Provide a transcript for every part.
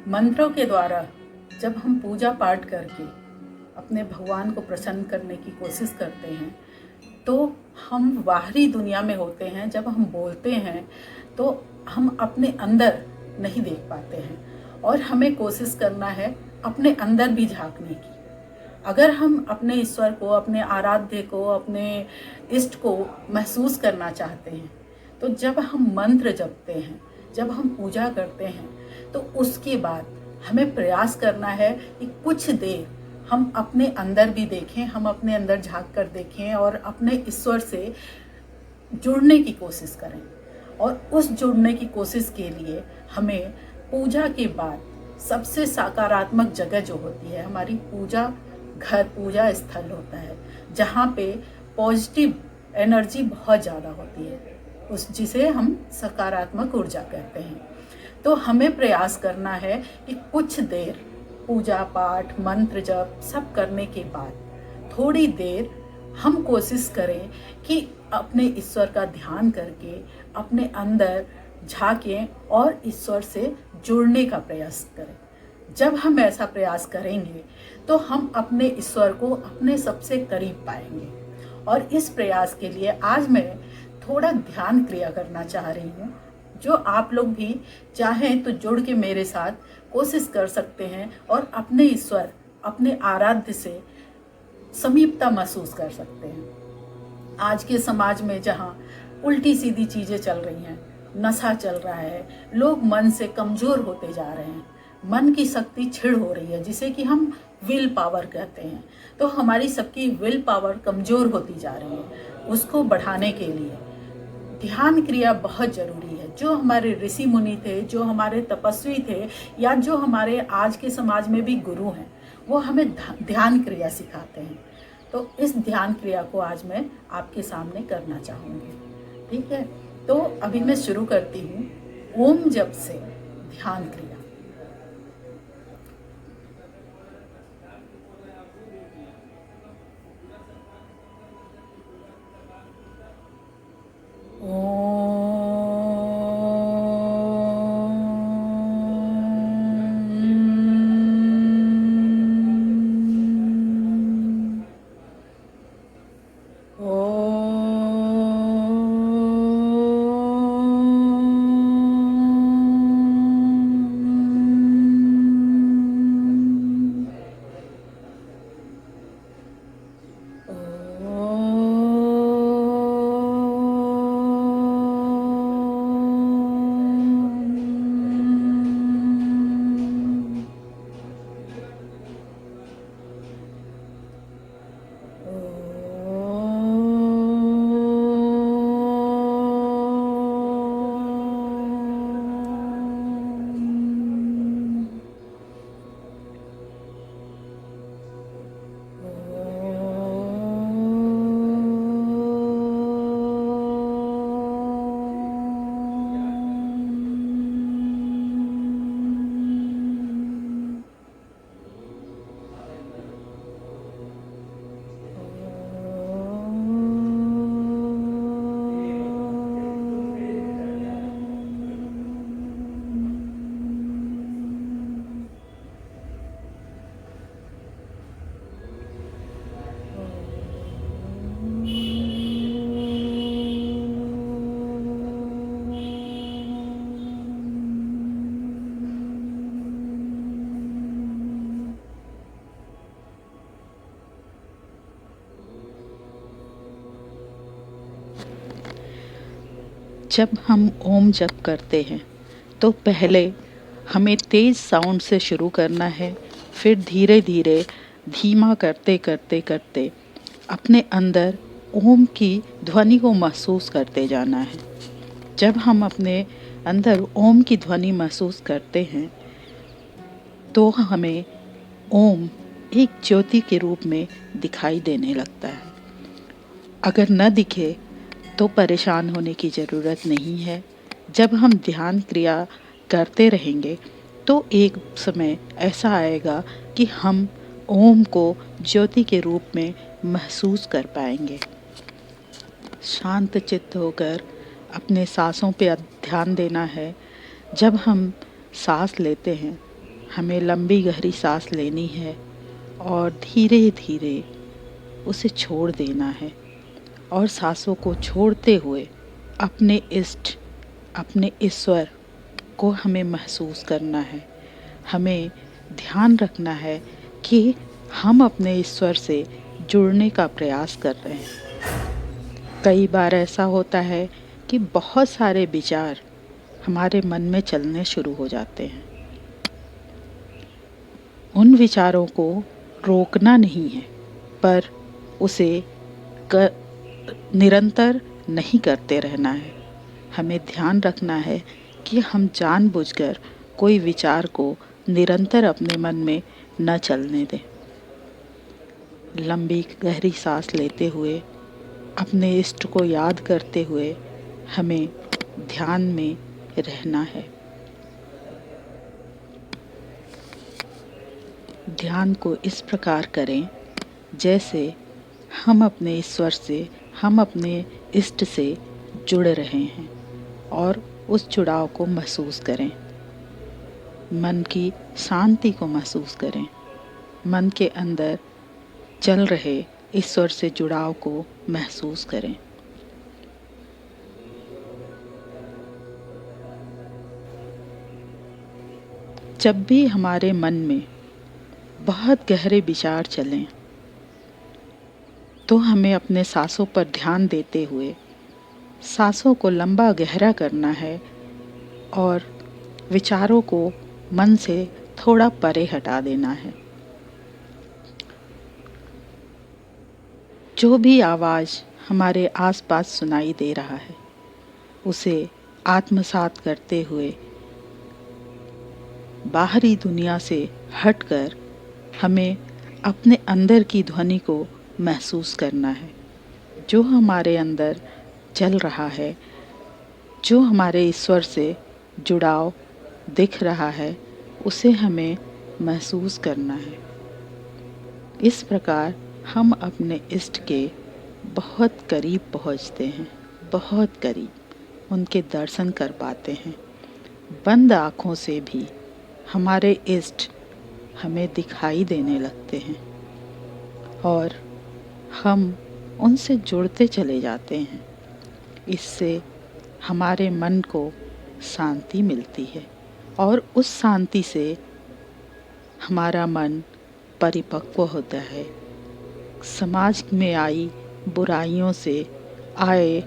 मंत्रों के द्वारा जब हम पूजा पाठ करके अपने भगवान को प्रसन्न करने की कोशिश करते हैं तो हम बाहरी दुनिया में होते हैं। जब हम बोलते हैं तो हम अपने अंदर नहीं देख पाते हैं और हमें कोशिश करना है अपने अंदर भी झांकने की। अगर हम अपने ईश्वर को, अपने आराध्य को, अपने इष्ट को महसूस करना चाहते हैं तो जब हम मंत्र जपते हैं, जब हम पूजा करते हैं तो उसके बाद हमें प्रयास करना है कि कुछ देर हम अपने अंदर भी देखें, हम अपने अंदर झांक कर देखें और अपने ईश्वर से जुड़ने की कोशिश करें। और उस जुड़ने की कोशिश के लिए हमें पूजा के बाद सबसे सकारात्मक जगह जो होती है, हमारी पूजा घर, पूजा स्थल होता है जहाँ पे पॉजिटिव एनर्जी बहुत ज़्यादा होती है, उस जिसे हम सकारात्मक ऊर्जा कहते हैं। तो हमें प्रयास करना है कि कुछ देर पूजा पाठ, मंत्र जप सब करने के बाद थोड़ी देर हम कोशिश करें कि अपने ईश्वर का ध्यान करके अपने अंदर झांकें और ईश्वर से जुड़ने का प्रयास करें। जब हम ऐसा प्रयास करेंगे तो हम अपने ईश्वर को अपने सबसे करीब पाएंगे। और इस प्रयास के लिए आज मैं थोड़ा ध्यान क्रिया करना चाह रही हूँ, जो आप लोग भी चाहें तो जुड़ के मेरे साथ कोशिश कर सकते हैं और अपने ईश्वर, अपने आराध्य से समीपता महसूस कर सकते हैं। आज के समाज में जहाँ उल्टी सीधी चीज़ें चल रही हैं, नशा चल रहा है, लोग मन से कमज़ोर होते जा रहे हैं, मन की शक्ति छिड़ हो रही है जिसे कि हम विल पावर कहते हैं। तो हमारी सबकी विल पावर कमज़ोर होती जा रही है। उसको बढ़ाने के लिए ध्यान क्रिया बहुत ज़रूरी है। जो हमारे ऋषि मुनि थे, जो हमारे तपस्वी थे, या जो हमारे आज के समाज में भी गुरु हैं, वो हमें ध्यान क्रिया सिखाते हैं। तो इस ध्यान क्रिया को आज मैं आपके सामने करना चाहूँगी। ठीक है, तो अभी मैं शुरू करती हूँ ओम जप से ध्यान क्रिया। जब हम ओम जप करते हैं तो पहले हमें तेज़ साउंड से शुरू करना है, फिर धीरे धीरे धीमा करते करते करते अपने अंदर ओम की ध्वनि को महसूस करते जाना है। जब हम अपने अंदर ओम की ध्वनि महसूस करते हैं तो हमें ओम एक ज्योति के रूप में दिखाई देने लगता है। अगर न दिखे तो परेशान होने की ज़रूरत नहीं है। जब हम ध्यान क्रिया करते रहेंगे तो एक समय ऐसा आएगा कि हम ओम को ज्योति के रूप में महसूस कर पाएंगे। शांत चित्त होकर अपने सांसों पे ध्यान देना है। जब हम सांस लेते हैं हमें लंबी गहरी सांस लेनी है और धीरे धीरे उसे छोड़ देना है, और सांसों को छोड़ते हुए अपने इष्ट, अपने ईश्वर को हमें महसूस करना है। हमें ध्यान रखना है कि हम अपने ईश्वर से जुड़ने का प्रयास कर रहे हैं। कई बार ऐसा होता है कि बहुत सारे विचार हमारे मन में चलने शुरू हो जाते हैं। उन विचारों को रोकना नहीं है, पर उसे निरंतर नहीं करते रहना है। हमें ध्यान रखना है कि हम जानबूझकर कोई विचार को निरंतर अपने मन में न चलने दें। लंबी गहरी सांस लेते हुए, अपने इष्ट को याद करते हुए हमें ध्यान में रहना है। ध्यान को इस प्रकार करें जैसे हम अपने ईश्वर से, हम अपने इष्ट से जुड़ रहे हैं, और उस जुड़ाव को महसूस करें। मन की शांति को महसूस करें। मन के अंदर चल रहे ईश्वर से जुड़ाव को महसूस करें। जब भी हमारे मन में बहुत गहरे विचार चलें, तो हमें अपने सांसों पर ध्यान देते हुए सांसों को लंबा गहरा करना है और विचारों को मन से थोड़ा परे हटा देना है। जो भी आवाज़ हमारे आसपास सुनाई दे रहा है, उसे आत्मसात करते हुए बाहरी दुनिया से हटकर हमें अपने अंदर की ध्वनि को महसूस करना है। जो हमारे अंदर चल रहा है, जो हमारे ईश्वर से जुड़ाव दिख रहा है, उसे हमें महसूस करना है। इस प्रकार हम अपने इष्ट के बहुत करीब पहुंचते हैं, बहुत करीब उनके दर्शन कर पाते हैं। बंद आँखों से भी हमारे इष्ट हमें दिखाई देने लगते हैं और हम उनसे जुड़ते चले जाते हैं। इससे हमारे मन को शांति मिलती है और उस शांति से हमारा मन परिपक्व होता है। समाज में आई बुराइयों से, आए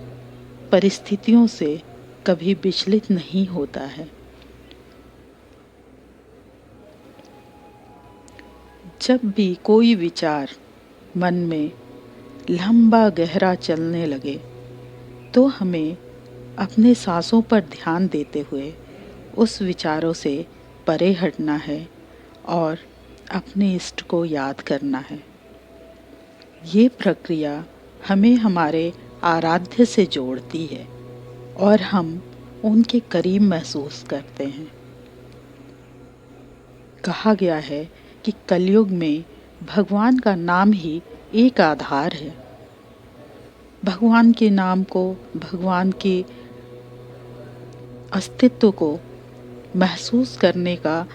परिस्थितियों से कभी विचलित नहीं होता है। जब भी कोई विचार मन में लंबा गहरा चलने लगे, तो हमें अपने सांसों पर ध्यान देते हुए उस विचारों से परे हटना है और अपने इष्ट को याद करना है। ये प्रक्रिया हमें हमारे आराध्य से जोड़ती है और हम उनके करीब महसूस करते हैं। कहा गया है कि कलयुग में भगवान का नाम ही एक आधार है। भगवान के नाम को, भगवान के अस्तित्व को महसूस करने का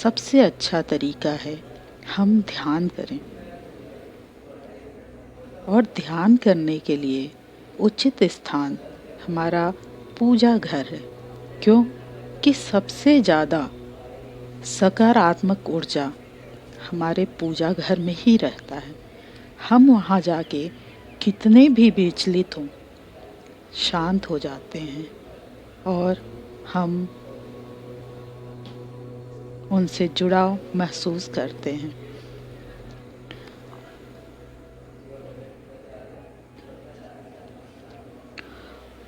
सबसे अच्छा तरीका है हम ध्यान करें। और ध्यान करने के लिए उचित स्थान हमारा पूजा घर है, क्योंकि सबसे ज़्यादा सकारात्मक ऊर्जा हमारे पूजा घर में ही रहता है। हम वहाँ जाके कितने भी विचलित हों, शांत हो जाते हैं और हम उनसे जुड़ाव महसूस करते हैं।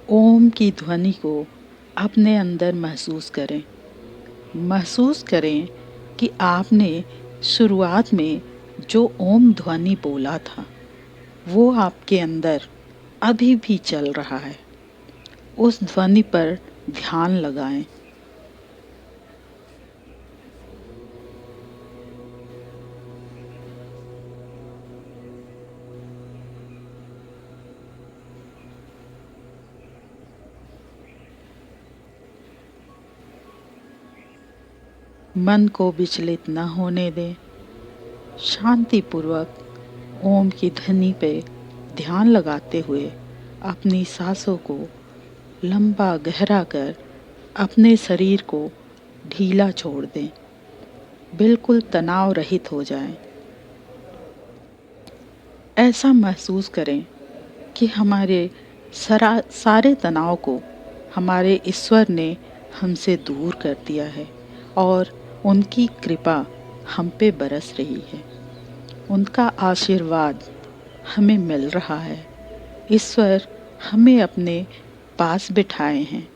ओम की ध्वनि को अपने अंदर महसूस करें। महसूस करें कि आपने शुरुआत में जो ओम ध्वनि बोला था, वो आपके अंदर अभी भी चल रहा है। उस ध्वनि पर ध्यान लगाएं। मन को विचलित न होने दें। शांतिपूर्वक ओम की ध्वनि पे ध्यान लगाते हुए अपनी सांसों को लंबा गहरा कर अपने शरीर को ढीला छोड़ दें, बिल्कुल तनाव रहित हो जाएं। ऐसा महसूस करें कि हमारे सारे तनाव को हमारे ईश्वर ने हमसे दूर कर दिया है और उनकी कृपा हम पे बरस रही है। उनका आशीर्वाद हमें मिल रहा है। ईश्वर हमें अपने पास बिठाए हैं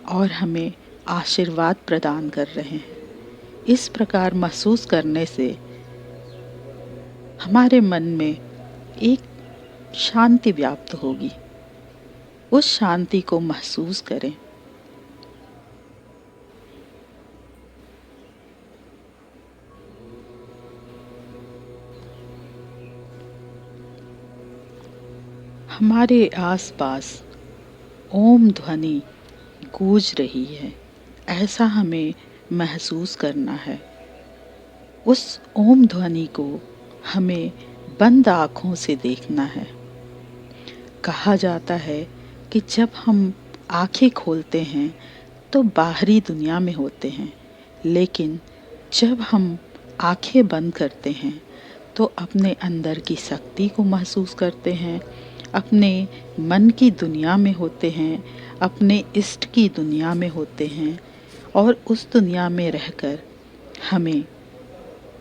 और हमें आशीर्वाद प्रदान कर रहे हैं। इस प्रकार महसूस करने से हमारे मन में एक शांति व्याप्त होगी। उस शांति को महसूस करें। हमारे आसपास ओम ध्वनि गूंज रही है, ऐसा हमें महसूस करना है। उस ओम ध्वनि को हमें बंद आँखों से देखना है। कहा जाता है कि जब हम आँखें खोलते हैं तो बाहरी दुनिया में होते हैं, लेकिन जब हम आँखें बंद करते हैं तो अपने अंदर की शक्ति को महसूस करते हैं, अपने मन की दुनिया में होते हैं, अपने इष्ट की दुनिया में होते हैं और उस दुनिया में रहकर हमें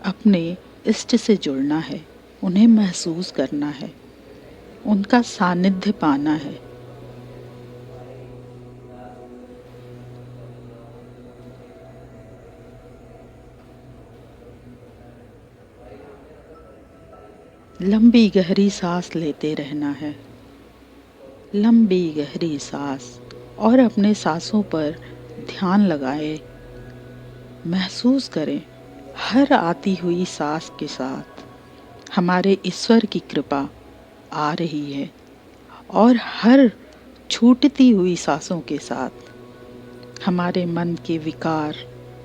अपने इष्ट से जुड़ना है, उन्हें महसूस करना है, उनका सानिध्य पाना है। लंबी गहरी सांस लेते रहना है, लंबी गहरी सांस, और अपने सांसों पर ध्यान लगाए। महसूस करें हर आती हुई सांस के साथ हमारे ईश्वर की कृपा आ रही है और हर छूटती हुई सांसों के साथ हमारे मन के विकार,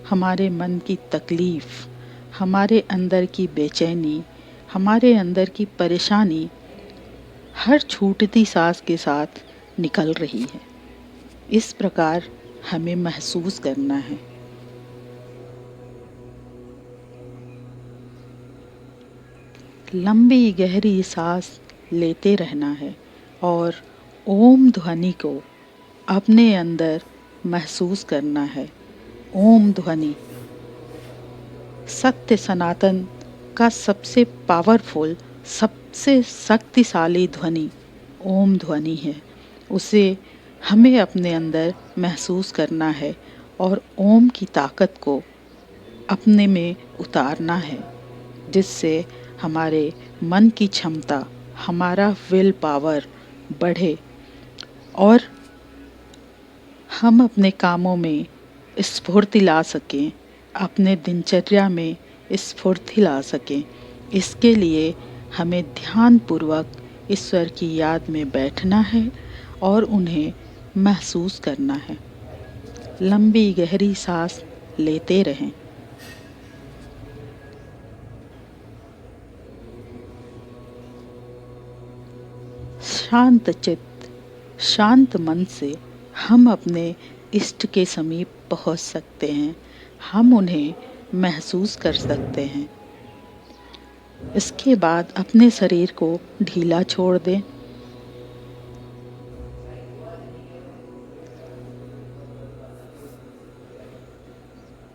हमारे मन की तकलीफ, हमारे अंदर की बेचैनी, हमारे अंदर की परेशानी हर छूटती सांस के साथ निकल रही है। इस प्रकार हमें महसूस करना है। लंबी गहरी सांस लेते रहना है और ओम ध्वनि को अपने अंदर महसूस करना है। ओम ध्वनि सत्य सनातन का सबसे पावरफुल, सबसे शक्तिशाली ध्वनि ओम ध्वनि है। उसे हमें अपने अंदर महसूस करना है और ओम की ताकत को अपने में उतारना है, जिससे हमारे मन की क्षमता, हमारा विल पावर बढ़े और हम अपने कामों में स्फूर्ति ला सकें, अपने दिनचर्या में स्फूर्ति ला सकें। इसके लिए हमें ध्यानपूर्वक ईश्वर की याद में बैठना है और उन्हें महसूस करना है। लंबी गहरी सांस लेते रहें। शांत चित्त, शांत मन से हम अपने इष्ट के समीप पहुंच सकते हैं, हम उन्हें महसूस कर सकते हैं। इसके बाद अपने शरीर को ढीला छोड़ दें।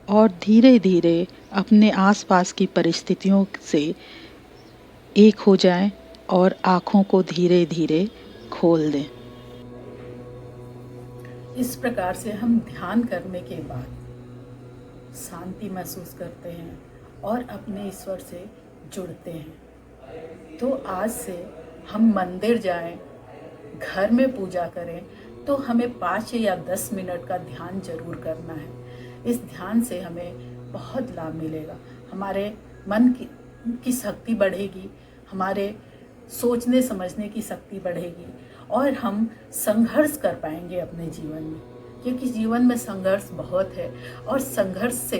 और धीरे धीरे अपने आसपास की परिस्थितियों से एक हो जाएं और आँखों को धीरे धीरे खोल दें। इस प्रकार से हम ध्यान करने के बाद शांति महसूस करते हैं और अपने ईश्वर से जुड़ते हैं। तो आज से हम मंदिर जाएं, घर में पूजा करें, तो हमें 5 या 10 मिनट का ध्यान जरूर करना है। इस ध्यान से हमें बहुत लाभ मिलेगा। हमारे मन की शक्ति बढ़ेगी, हमारे सोचने समझने की शक्ति बढ़ेगी और हम संघर्ष कर पाएंगे अपने जीवन में, क्योंकि जीवन में संघर्ष बहुत है और संघर्ष से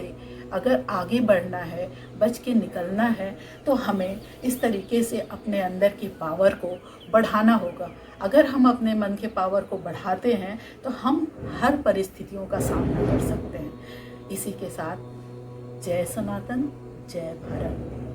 अगर आगे बढ़ना है, बच के निकलना है, तो हमें इस तरीके से अपने अंदर की पावर को बढ़ाना होगा। अगर हम अपने मन के पावर को बढ़ाते हैं तो हम हर परिस्थितियों का सामना कर सकते हैं। इसी के साथ जय सनातन, जय भारत।